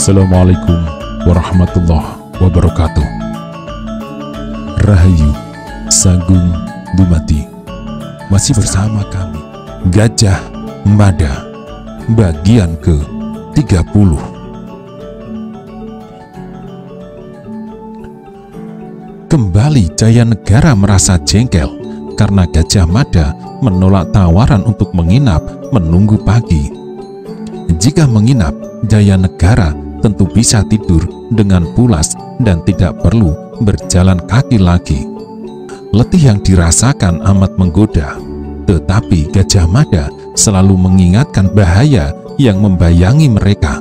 Assalamualaikum warahmatullahi wabarakatuh. Rahayu, Sagung Dumadi. Masih bersama kami, Gajah Mada, bagian ke-30. Kembali Jayanegara merasa jengkel karena Gajah Mada menolak tawaran untuk menginap menunggu pagi. Jika menginap, Jayanegara tentu bisa tidur dengan pulas dan tidak perlu berjalan kaki lagi. Letih yang dirasakan amat menggoda, tetapi Gajah Mada selalu mengingatkan bahaya yang membayangi mereka.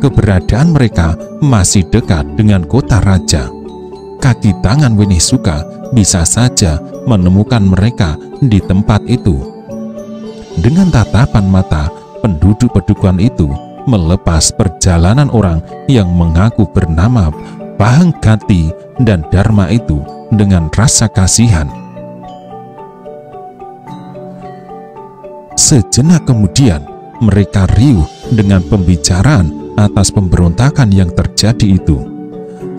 Keberadaan mereka masih dekat dengan kota raja. Kaki tangan Wenih Suka bisa saja menemukan mereka di tempat itu. Dengan tatapan mata, penduduk Pedukuhan itu melepas perjalanan orang yang mengaku bernama Pahang Gati dan Dharma itu dengan rasa kasihan. Sejenak kemudian, mereka riuh dengan pembicaraan atas pemberontakan yang terjadi itu.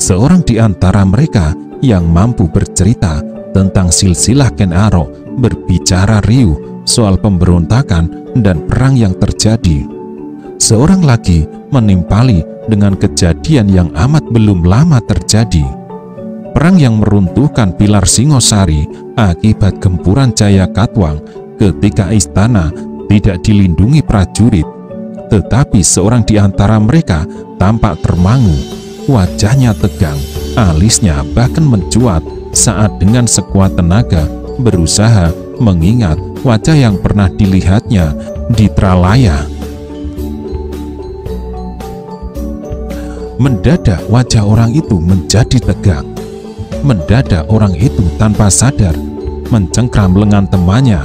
Seorang di antara mereka yang mampu bercerita tentang silsilah Ken Arok berbicara riuh soal pemberontakan dan perang yang terjadi. Seorang lagi menimpali dengan kejadian yang amat belum lama terjadi. Perang yang meruntuhkan pilar Singosari akibat gempuran Jaya Katwang ketika istana tidak dilindungi prajurit. Tetapi seorang di antara mereka tampak termangu, wajahnya tegang, alisnya bahkan mencuat saat dengan sekuat tenaga berusaha mengingat wajah yang pernah dilihatnya di Tralaya. Mendadak wajah orang itu menjadi tegang. Mendadak orang itu tanpa sadar mencengkram lengan temannya.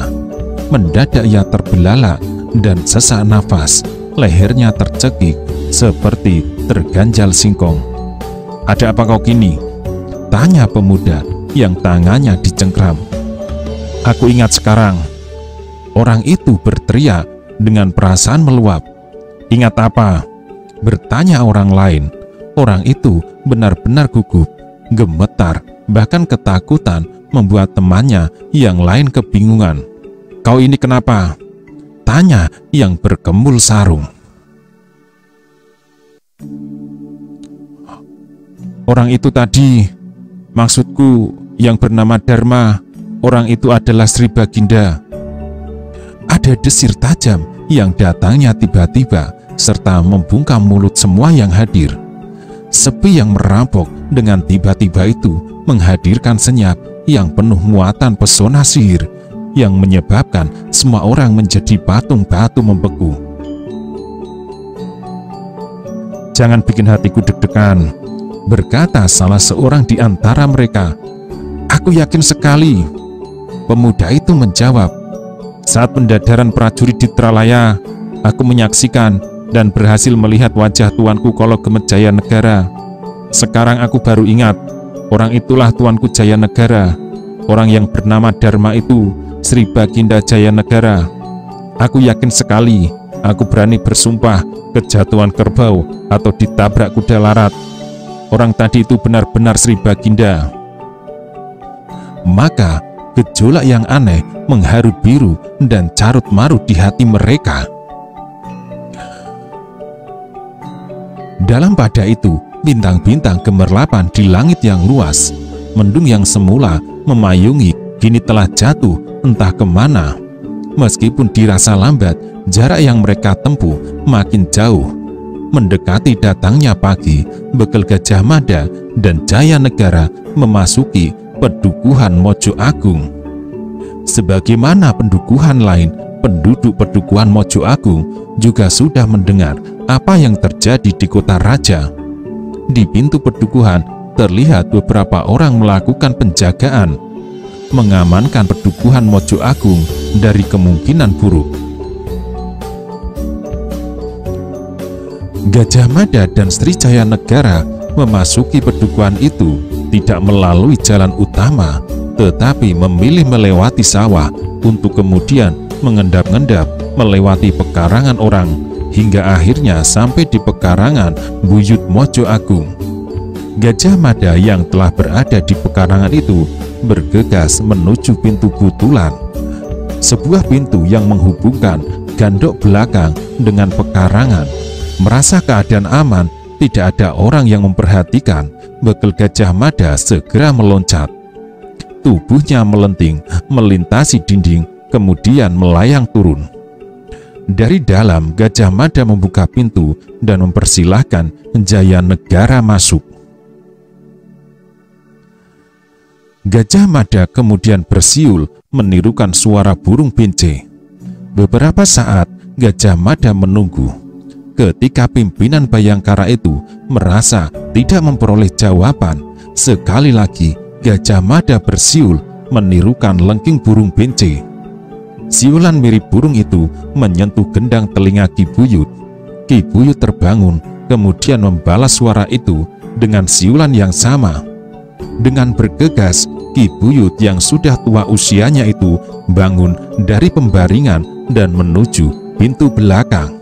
Mendadak ia terbelalak dan sesak nafas. Lehernya tercekik seperti terganjal singkong. "Ada apa kau kini?" tanya pemuda yang tangannya dicengkram. "Aku ingat sekarang." Orang itu berteriak dengan perasaan meluap. "Ingat apa?" bertanya orang lain. Orang itu benar-benar gugup, gemetar, bahkan ketakutan membuat temannya yang lain kebingungan. "Kau ini kenapa?" tanya yang berkemul sarung. "Orang itu tadi, maksudku yang bernama Dharma, orang itu adalah Sri Baginda." Ada desir tajam yang datangnya tiba-tiba serta membungkam mulut semua yang hadir. Sepi yang merampok dengan tiba-tiba itu menghadirkan senyap yang penuh muatan pesona sihir yang menyebabkan semua orang menjadi patung-batu membeku. "Jangan bikin hatiku deg-degan," berkata salah seorang di antara mereka. "Aku yakin sekali." Pemuda itu menjawab, "Saat pendadaran prajurit di Tralaya, aku menyaksikan dan berhasil melihat wajah tuanku Kologemet Jayanegara. Sekarang aku baru ingat, orang itulah tuanku Jayanegara. Orang yang bernama Dharma itu Sri Baginda Jayanegara. Aku yakin sekali, aku berani bersumpah kejatuhan kerbau atau ditabrak kuda larat. Orang tadi itu benar-benar Sri Baginda." Maka gejolak yang aneh mengharut biru dan carut marut di hati mereka. Dalam pada itu, bintang-bintang gemerlapan di langit yang luas. Mendung yang semula memayungi kini telah jatuh entah kemana. Meskipun dirasa lambat, jarak yang mereka tempuh makin jauh. Mendekati datangnya pagi, bekal Gajah Mada dan Jayanegara memasuki Pedukuhan Mojo Agung. Sebagaimana pendukuhan lain, penduduk Pedukuhan Mojo Agung juga sudah mendengar apa yang terjadi di kota raja. Di pintu pedukuhan terlihat beberapa orang melakukan penjagaan, mengamankan Pedukuhan Mojo Agung dari kemungkinan buruk. Gajah Mada dan Sri Jayanegara memasuki pedukuhan itu tidak melalui jalan utama, tetapi memilih melewati sawah untuk kemudian mengendap-endap melewati pekarangan orang hingga akhirnya sampai di pekarangan Buyut Mojo Agung. Gajah Mada yang telah berada di pekarangan itu bergegas menuju pintu Butulan, sebuah pintu yang menghubungkan gandok belakang dengan pekarangan. Merasa keadaan aman, tidak ada orang yang memperhatikan, Bekel Gajah Mada segera meloncat. Tubuhnya melenting, melintasi dinding, kemudian melayang turun. Dari dalam, Gajah Mada membuka pintu dan mempersilahkan Jaya Negara masuk. Gajah Mada kemudian bersiul menirukan suara burung bince. Beberapa saat, Gajah Mada menunggu. Ketika pimpinan Bayangkara itu merasa tidak memperoleh jawaban, sekali lagi Gajah Mada bersiul menirukan lengking burung bince. Siulan mirip burung itu menyentuh gendang telinga Ki Buyut. Ki Buyut terbangun, kemudian membalas suara itu dengan siulan yang sama. Dengan bergegas, Ki Buyut yang sudah tua usianya itu bangun dari pembaringan dan menuju pintu belakang.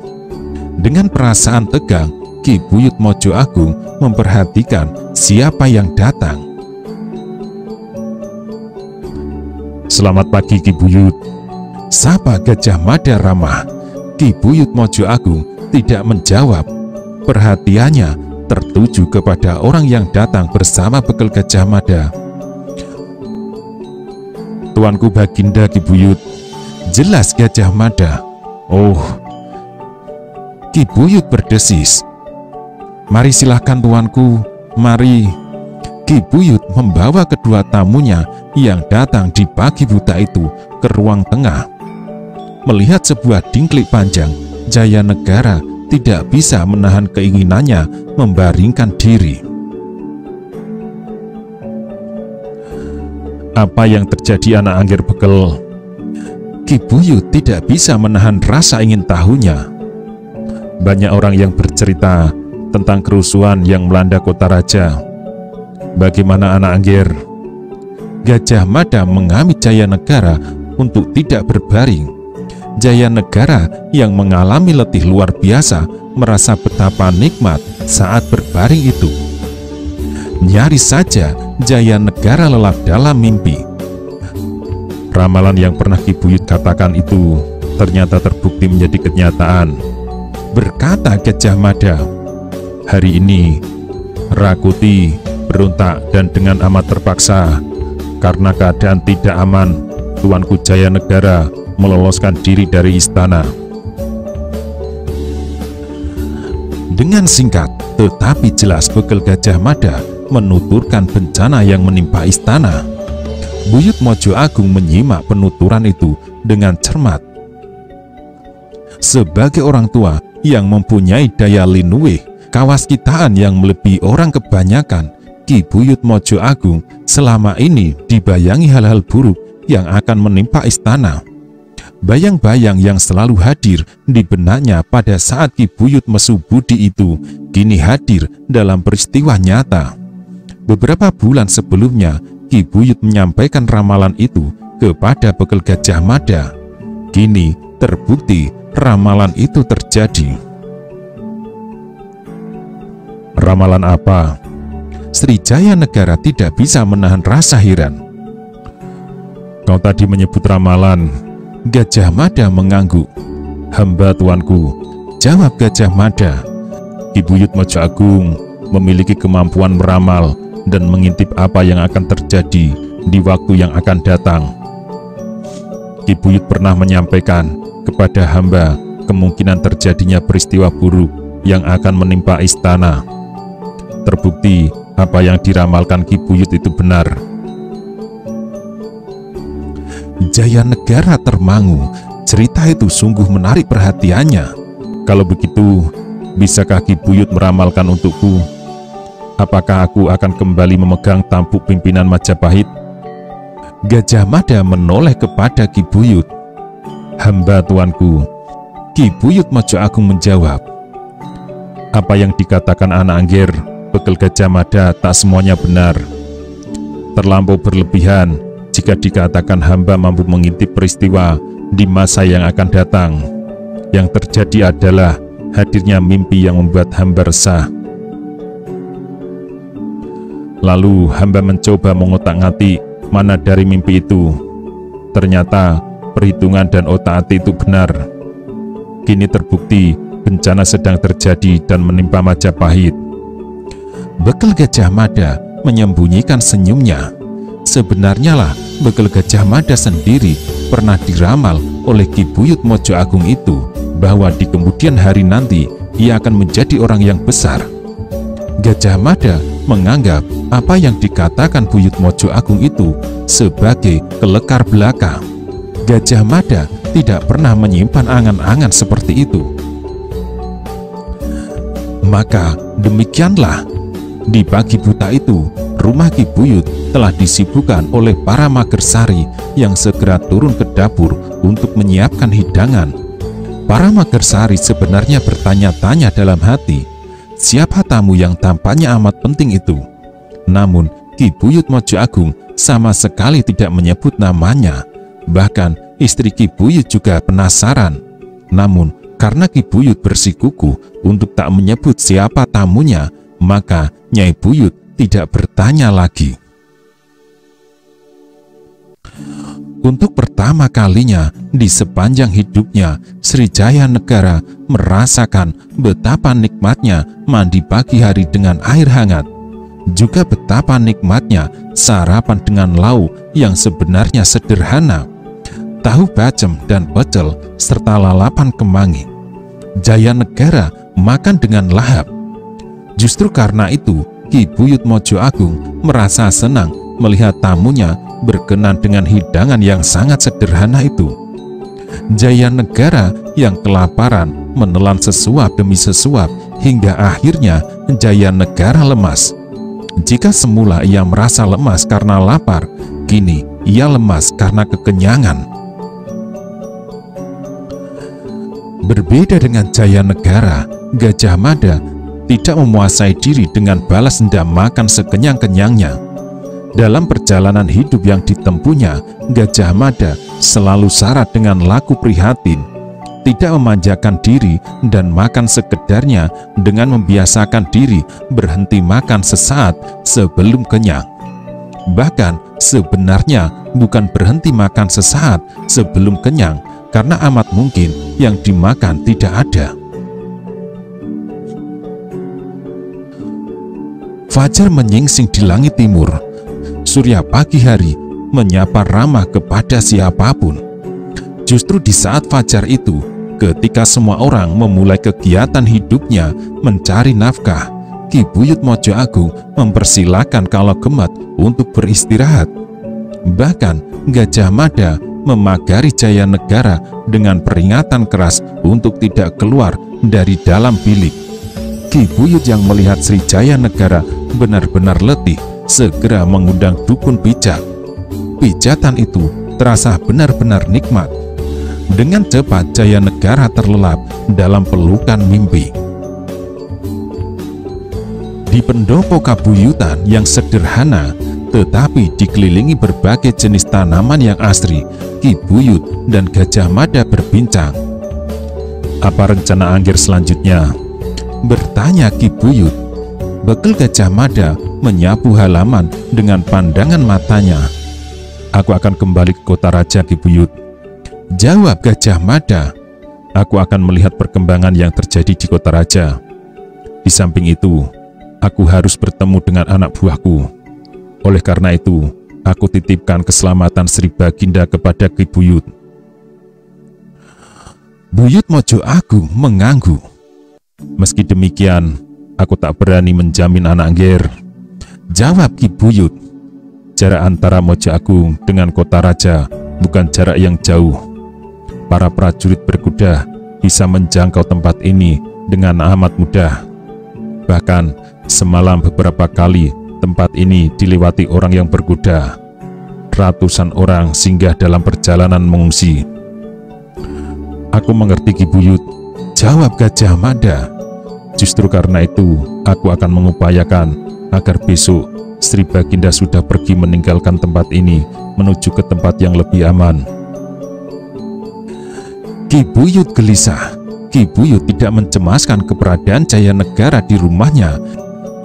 Dengan perasaan tegang, Ki Buyut Mojo Agung memperhatikan siapa yang datang. "Selamat pagi, Ki Buyut," sapa Gajah Mada ramah. Ki Buyut Mojo Agung tidak menjawab. Perhatiannya tertuju kepada orang yang datang bersama Bekel Gajah Mada. "Tuanku Baginda, Ki Buyut," jelas Gajah Mada. "Oh," Ki Buyut berdesis. "Mari silahkan tuanku, mari." Ki Buyut membawa kedua tamunya yang datang di pagi buta itu ke ruang tengah. Melihat sebuah dingklik panjang, Jaya Negara tidak bisa menahan keinginannya membaringkan diri. "Apa yang terjadi, anak Angger Bekel?" Ki Buyut tidak bisa menahan rasa ingin tahunya. "Banyak orang yang bercerita tentang kerusuhan yang melanda kota raja. Bagaimana, anak Angger?" Gajah Mada mengamit Jaya Negara untuk tidak berbaring. Jaya Negara yang mengalami letih luar biasa merasa betapa nikmat saat berbaring itu. Nyaris saja Jaya Negara lelap dalam mimpi. Ramalan yang pernah Ki Buyut katakan itu ternyata terbukti menjadi kenyataan, berkata Gajah Mada. "Hari ini Rakuti berontak dan dengan amat terpaksa. Karena keadaan tidak aman, Tuanku Jaya Negara meloloskan diri dari istana." Dengan singkat tetapi jelas Bekel Gajah Mada menuturkan bencana yang menimpa istana. Buyut Mojo Agung menyimak penuturan itu dengan cermat. Sebagai orang tua yang mempunyai daya linuwih, kawaskitaan yang melebihi orang kebanyakan, Ki Buyut Mojo Agung selama ini dibayangi hal-hal buruk yang akan menimpa istana. Bayang-bayang yang selalu hadir di benaknya pada saat Ki Buyut mesu budi itu kini hadir dalam peristiwa nyata. Beberapa bulan sebelumnya, Ki Buyut menyampaikan ramalan itu kepada Bekel Gajah Mada. Kini terbukti ramalan itu terjadi. "Ramalan apa?" Srijaya Negara tidak bisa menahan rasa heran. "Kau tadi menyebut ramalan." Gajah Mada mengangguk. "Hamba tuanku," jawab Gajah Mada. "Ki Buyut Mojo Agung memiliki kemampuan meramal dan mengintip apa yang akan terjadi di waktu yang akan datang. Ki Buyut pernah menyampaikan kepada hamba kemungkinan terjadinya peristiwa buruk yang akan menimpa istana. Terbukti apa yang diramalkan Ki Buyut itu benar." Jaya Negara termangu. Cerita itu sungguh menarik perhatiannya. "Kalau begitu, bisakah Ki Buyut meramalkan untukku? Apakah aku akan kembali memegang tampuk pimpinan Majapahit?" Gajah Mada menoleh kepada Ki Buyut. "Hamba tuanku." Ki Buyut Mojo Agung menjawab. "Apa yang dikatakan anak Angger Bekel Gajah Mada tak semuanya benar. Terlampau berlebihan jika dikatakan hamba mampu mengintip peristiwa di masa yang akan datang. Yang terjadi adalah hadirnya mimpi yang membuat hamba resah. Lalu hamba mencoba mengotak-atik mana dari mimpi itu. Ternyata perhitungan dan otak-atik itu benar. Kini terbukti bencana sedang terjadi dan menimpa Majapahit. Bekel Gajah Mada menyembunyikan senyumnya. Sebenarnya lah Bekel Gajah Mada sendiri pernah diramal oleh Ki Buyut Mojo Agung itu bahwa di kemudian hari nanti ia akan menjadi orang yang besar. Gajah Mada menganggap apa yang dikatakan Buyut Mojo Agung itu sebagai kelekar belaka. Gajah Mada tidak pernah menyimpan angan-angan seperti itu. Maka demikianlah, di pagi buta itu, rumah Ki Buyut telah disibukkan oleh para Magersari yang segera turun ke dapur untuk menyiapkan hidangan. Para Magersari sebenarnya bertanya-tanya dalam hati, siapa tamu yang tampaknya amat penting itu? Namun Ki Buyut Mojo Agung sama sekali tidak menyebut namanya. Bahkan istri Ki Buyut juga penasaran. Namun karena Ki Buyut bersikukuh untuk tak menyebut siapa tamunya, maka Nyai Buyut tidak bertanya lagi. Untuk pertama kalinya di sepanjang hidupnya, Srijaya Negara merasakan betapa nikmatnya mandi pagi hari dengan air hangat. Juga betapa nikmatnya sarapan dengan lauk yang sebenarnya sederhana, tahu bacem dan pecel serta lalapan kemangi. Jaya Negara makan dengan lahap. Justru karena itu Ki Buyut Mojo Agung merasa senang melihat tamunya berkenan dengan hidangan yang sangat sederhana itu. Jaya Negara yang kelaparan menelan sesuap demi sesuap hingga akhirnya Jaya Negara lemas. Jika semula ia merasa lemas karena lapar, kini ia lemas karena kekenyangan. Berbeda dengan Jaya Negara, Gajah Mada tidak memuasai diri dengan balas dendam makan sekenyang-kenyangnya. Dalam perjalanan hidup yang ditempuhnya, Gajah Mada selalu syarat dengan laku prihatin, tidak memanjakan diri dan makan sekedarnya dengan membiasakan diri berhenti makan sesaat sebelum kenyang. Bahkan sebenarnya bukan berhenti makan sesaat sebelum kenyang, karena amat mungkin yang dimakan tidak ada. Fajar menyingsing di langit timur. Surya pagi hari menyapa ramah kepada siapapun. Justru di saat fajar itu, ketika semua orang memulai kegiatan hidupnya mencari nafkah, Ki Buyut Mojo Agung mempersilahkan Kala Gemet untuk beristirahat. Bahkan Gajah Mada memagari Jaya Negara dengan peringatan keras untuk tidak keluar dari dalam bilik. Ki Buyut yang melihat Srijaya Negara benar-benar letih segera mengundang dukun pijat. Pijatan itu terasa benar-benar nikmat. Dengan cepat Jaya Negara terlelap dalam pelukan mimpi. Di pendopo kabuyutan yang sederhana tetapi dikelilingi berbagai jenis tanaman yang asri, Ki Buyut dan Gajah Mada berbincang. Apa rencana Anggir selanjutnya? Bertanya Ki Buyut. Bekel Gajah Mada menyapu halaman dengan pandangan matanya. Aku akan kembali ke kota raja, Ki Buyut. Jawab Gajah Mada. Aku akan melihat perkembangan yang terjadi di kota raja. Di samping itu, aku harus bertemu dengan anak buahku. Oleh karena itu, aku titipkan keselamatan Sri Baginda kepada Ki Buyut. Buyut Mojo Agung mengangguk. Meski demikian, aku tak berani menjamin anak Anggir. Jawab Ki Buyut. Jarak antara Mojo Agung dengan kota raja bukan jarak yang jauh. Para prajurit berkuda bisa menjangkau tempat ini dengan amat mudah. Bahkan semalam beberapa kali tempat ini dilewati orang yang berkuda. Ratusan orang singgah dalam perjalanan mengungsi. Aku mengerti, Ki Buyut. Jawab Gajah Mada. Justru karena itu, aku akan mengupayakan agar besok Sri Baginda sudah pergi meninggalkan tempat ini menuju ke tempat yang lebih aman. Ki Buyut gelisah. Ki Buyut tidak mencemaskan keberadaan Jayanegara di rumahnya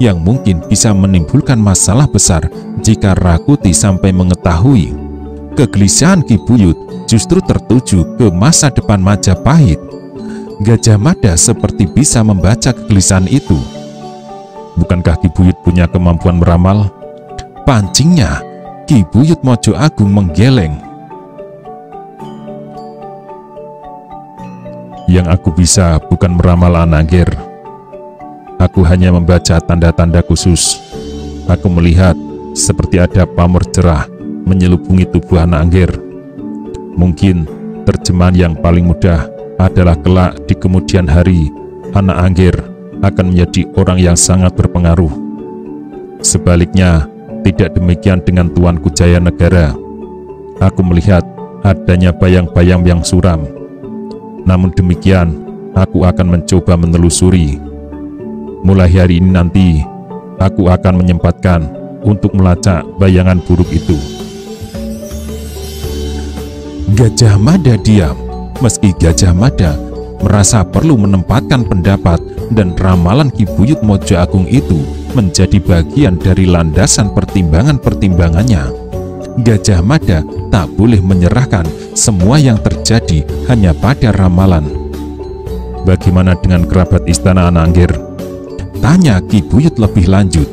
yang mungkin bisa menimbulkan masalah besar jika Rakuti sampai mengetahui. Kegelisahan Ki Buyut justru tertuju ke masa depan Majapahit. Gajah Mada seperti bisa membaca kegelisahan itu. Bukankah Ki Buyut punya kemampuan meramal? Pancingnya, Ki Buyut Mojo Agung menggeleng. Yang aku bisa bukan meramal Ananggir. Aku hanya membaca tanda-tanda khusus. Aku melihat seperti ada pamor cerah menyelubungi tubuh Ananggir. Mungkin terjemahan yang paling mudah adalah kelak di kemudian hari Ananggir akan menjadi orang yang sangat berpengaruh. Sebaliknya, tidak demikian dengan Tuanku Jayanegara. Aku melihat adanya bayang-bayang yang suram. Namun demikian, aku akan mencoba menelusuri. Mulai hari ini nanti, aku akan menyempatkan untuk melacak bayangan buruk itu. Gajah Mada diam, meski Gajah Mada merasa perlu menempatkan pendapat dan ramalan Ki Buyut Mojo Agung itu menjadi bagian dari landasan pertimbangan-pertimbangannya. Gajah Mada tak boleh menyerahkan semua yang terjadi hanya pada ramalan. Bagaimana dengan kerabat istana Ananggir? Tanya Ki Buyut lebih lanjut.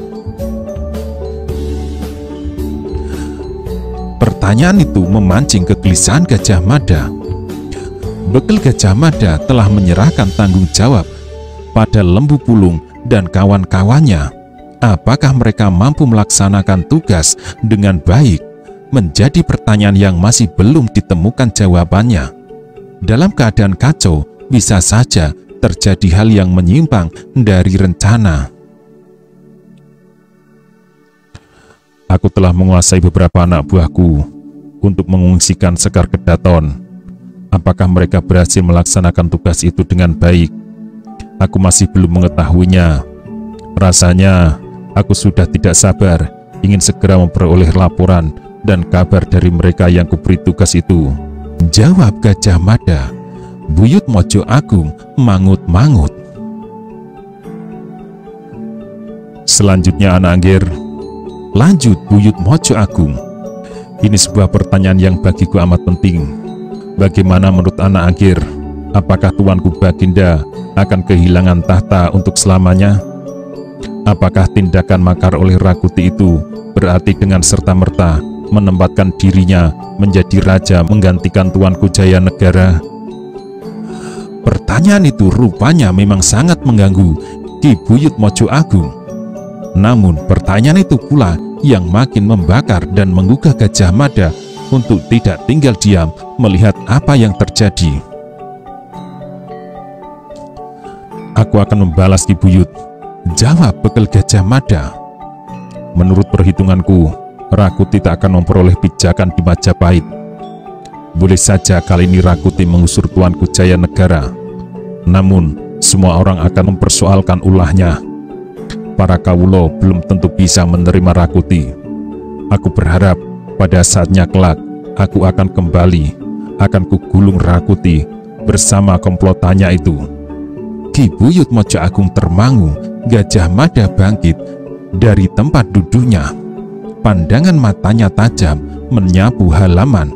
Pertanyaan itu memancing kegelisahan Gajah Mada. Bekel Gajah Mada telah menyerahkan tanggung jawab pada Lembu Pulung dan kawan-kawannya. Apakah mereka mampu melaksanakan tugas dengan baik? Menjadi pertanyaan yang masih belum ditemukan jawabannya. Dalam keadaan kacau, bisa saja terjadi hal yang menyimpang dari rencana. Aku telah menguasai beberapa anak buahku untuk mengungsikan Sekar Kedaton. Apakah mereka berhasil melaksanakan tugas itu dengan baik? Aku masih belum mengetahuinya. Rasanya aku sudah tidak sabar ingin segera memperoleh laporan dan kabar dari mereka yang kuberi tugas itu. Jawab Gajah Mada. Buyut Mojo Agung mangut-mangut. Selanjutnya Ananggir. Lanjut Buyut Mojo Agung. Ini sebuah pertanyaan yang bagiku amat penting. Bagaimana menurut Ananggir? Apakah Tuanku Baginda akan kehilangan tahta untuk selamanya? Apakah tindakan makar oleh Rakuti itu berarti dengan serta-merta menempatkan dirinya menjadi raja menggantikan Tuanku Jayanegara? Pertanyaan itu rupanya memang sangat mengganggu Ki Buyut Mojo Agung. Namun pertanyaan itu pula yang makin membakar dan menggugah Gajah Mada untuk tidak tinggal diam melihat apa yang terjadi. Aku akan membalas Ki Buyut, jawab bekel Gajah Mada. Menurut perhitunganku, Rakuti tak akan memperoleh pijakan di Majapahit. Boleh saja kali ini Rakuti mengusir Tuanku Jayanegara. Namun, semua orang akan mempersoalkan ulahnya. Para kawulo belum tentu bisa menerima Rakuti. Aku berharap pada saatnya kelak, aku akan kembali, akan kugulung Rakuti bersama komplotannya itu. Ki Buyut Mojo Agung termangu. Gajah Mada bangkit dari tempat duduknya. Pandangan matanya tajam menyapu halaman.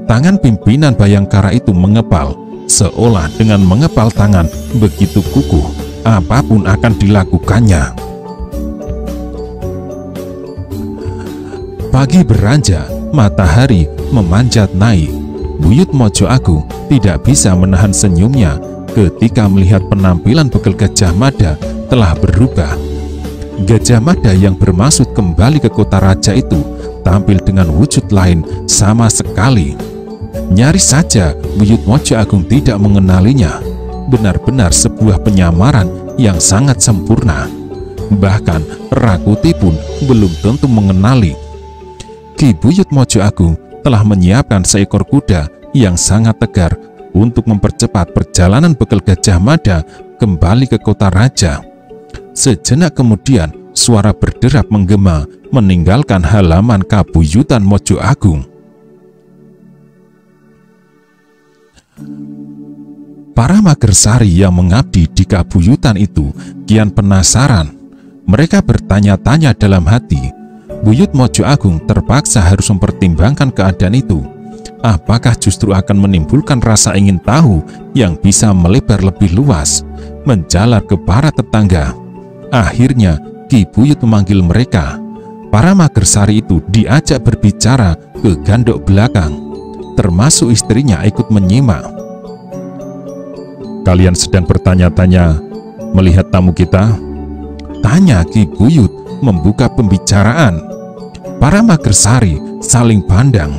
Tangan pimpinan Bayangkara itu mengepal, seolah dengan mengepal tangan begitu kukuh, apapun akan dilakukannya. Pagi beranjak, matahari memanjat naik. Buyut Mojo Agung tidak bisa menahan senyumnya ketika melihat penampilan bekel Gajah Mada telah berubah. Gajah Mada yang bermaksud kembali ke kota raja itu tampil dengan wujud lain sama sekali. Nyaris saja Buyut Mojo Agung tidak mengenalinya. Benar-benar sebuah penyamaran yang sangat sempurna. Bahkan Rakuti pun belum tentu mengenali. Ki Buyut Mojo Agung telah menyiapkan seekor kuda yang sangat tegar untuk mempercepat perjalanan bekel Gajah Mada kembali ke kota raja. Sejenak kemudian, suara berderap menggema meninggalkan halaman kabuyutan Mojo Agung. Para Magersari yang mengabdi di kabuyutan itu kian penasaran. Mereka bertanya-tanya dalam hati. Buyut Mojo Agung terpaksa harus mempertimbangkan keadaan itu. Apakah justru akan menimbulkan rasa ingin tahu yang bisa melebar lebih luas, menjalar ke para tetangga. Akhirnya Ki Buyut memanggil mereka. Para Magersari itu diajak berbicara ke gandok belakang, termasuk istrinya ikut menyimak. "Kalian sedang bertanya-tanya melihat tamu kita?" tanya Ki Buyut membuka pembicaraan. Para Magersari saling pandang.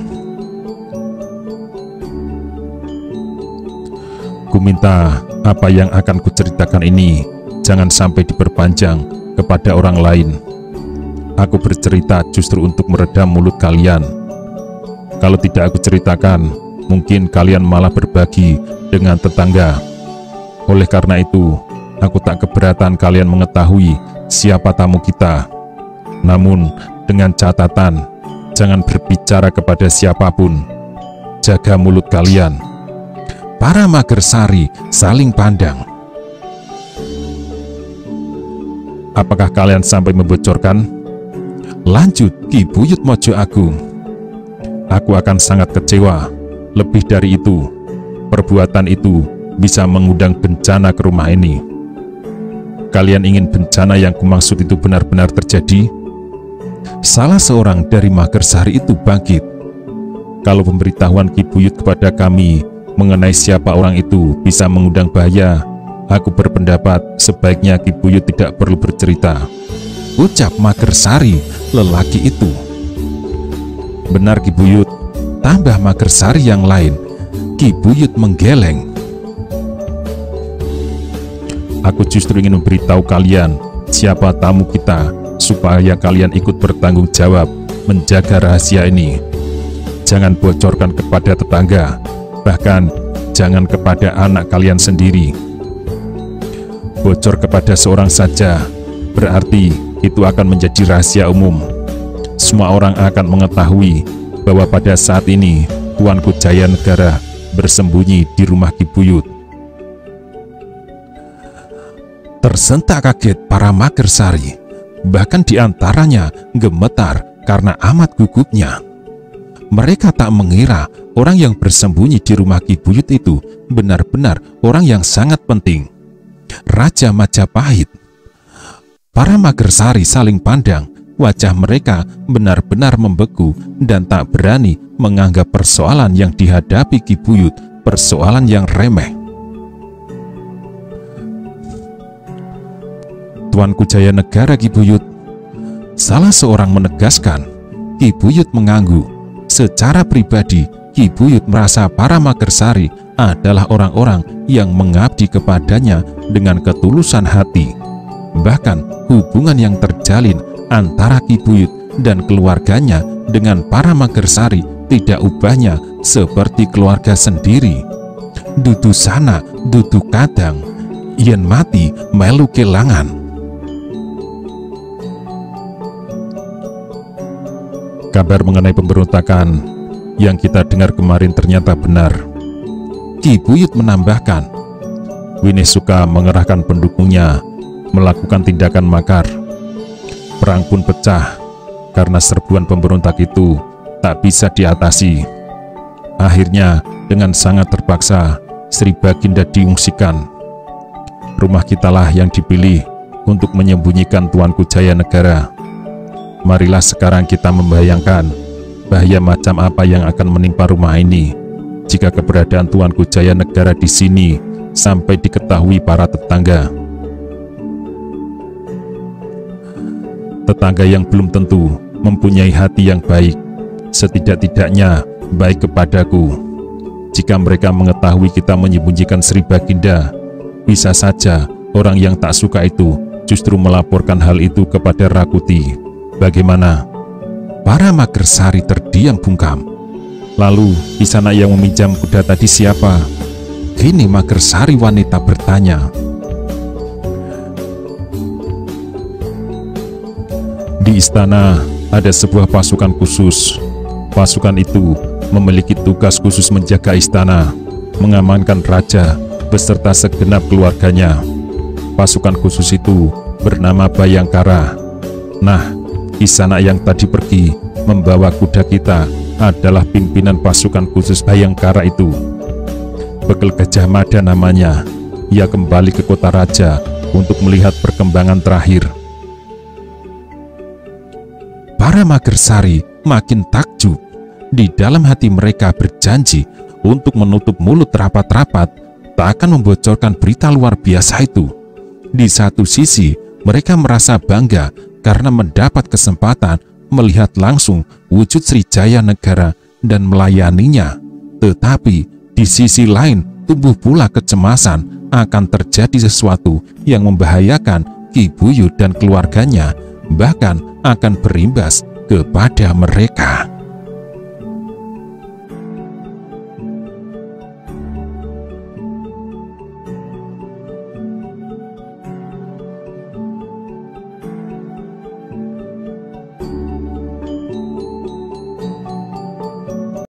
"Ku minta apa yang akan kuceritakan ini jangan sampai diperpanjang kepada orang lain. Aku bercerita justru untuk meredam mulut kalian. Kalau tidak aku ceritakan, mungkin kalian malah berbagi dengan tetangga. Oleh karena itu, aku tak keberatan kalian mengetahui siapa tamu kita. Namun, dengan catatan, jangan berbicara kepada siapapun. Jaga mulut kalian." Para Magersari saling pandang. "Apakah kalian sampai membocorkan?" lanjut Ki Buyut Mojo Agung. "Aku akan sangat kecewa. Lebih dari itu, perbuatan itu bisa mengundang bencana ke rumah ini. Kalian ingin bencana yang kumaksud itu benar-benar terjadi?" Salah seorang dari Magersari itu bangkit. "Kalau pemberitahuan Ki Buyut kepada kami mengenai siapa orang itu bisa mengundang bahaya, aku berpendapat sebaiknya Ki Buyut tidak perlu bercerita," ucap Magersari lelaki itu. "Benar Ki Buyut," tambah Magersari yang lain. Ki Buyut menggeleng. "Aku justru ingin memberitahu kalian siapa tamu kita, supaya kalian ikut bertanggung jawab menjaga rahasia ini. Jangan bocorkan kepada tetangga, bahkan jangan kepada anak kalian sendiri. Bocor kepada seorang saja berarti itu akan menjadi rahasia umum. Semua orang akan mengetahui bahwa pada saat ini Tuanku Jayanegara bersembunyi di rumah Ki Buyut." Tersentak kaget para Magersari. Bahkan diantaranya gemetar karena amat gugupnya. Mereka tak mengira orang yang bersembunyi di rumah Ki Buyut itu benar-benar orang yang sangat penting, Raja Majapahit. Para Magersari saling pandang. Wajah mereka benar-benar membeku dan tak berani menganggap persoalan yang dihadapi Ki Buyut persoalan yang remeh. "Tuanku Jayanegara Ki Buyut," salah seorang menegaskan. Ki Buyut mengangguk. Secara pribadi, Ki Buyut merasa para Magersari adalah orang-orang yang mengabdi kepadanya dengan ketulusan hati. Bahkan hubungan yang terjalin antara Ki Buyut dan keluarganya dengan para Magersari tidak ubahnya seperti keluarga sendiri. Dudu sana, dudu kadang, yen mati melu kelangan. Kabar mengenai pemberontakan yang kita dengar kemarin ternyata benar. Ki Buyut menambahkan, Winesuka mengerahkan pendukungnya melakukan tindakan makar. Perang pun pecah karena serbuan pemberontak itu tak bisa diatasi. Akhirnya dengan sangat terpaksa Sri Baginda diungsikan. Rumah kitalah yang dipilih untuk menyembunyikan Tuanku Jayanegara. Marilah sekarang kita membayangkan bahaya macam apa yang akan menimpa rumah ini jika keberadaan Tuanku Jayanegara di sini sampai diketahui para tetangga. Tetangga yang belum tentu mempunyai hati yang baik, setidak-tidaknya baik kepadaku. Jika mereka mengetahui kita menyembunyikan Sri Baginda, bisa saja orang yang tak suka itu justru melaporkan hal itu kepada Rakuti. Bagaimana?" Para Magersari terdiam bungkam. "Lalu di sana yang meminjam kuda tadi siapa?" Kini Magersari wanita bertanya. "Di istana ada sebuah pasukan khusus. Pasukan itu memiliki tugas khusus menjaga istana, mengamankan raja, beserta segenap keluarganya. Pasukan khusus itu bernama Bhayangkara. Nah, Kisana yang tadi pergi membawa kuda kita adalah pimpinan pasukan khusus Bhayangkara itu. Bekel Gajah Mada namanya. Ia kembali ke kota raja untuk melihat perkembangan terakhir. Para Magersari makin takjub. Di dalam hati mereka berjanji untuk menutup mulut rapat-rapat, tak akan membocorkan berita luar biasa itu. Di satu sisi, mereka merasa bangga karena mendapat kesempatan melihat langsung wujud Srijaya Negara dan melayaninya. Tetapi di sisi lain, tumbuh pula kecemasan akan terjadi sesuatu yang membahayakan Ki Buyut dan keluarganya, bahkan akan berimbas kepada mereka.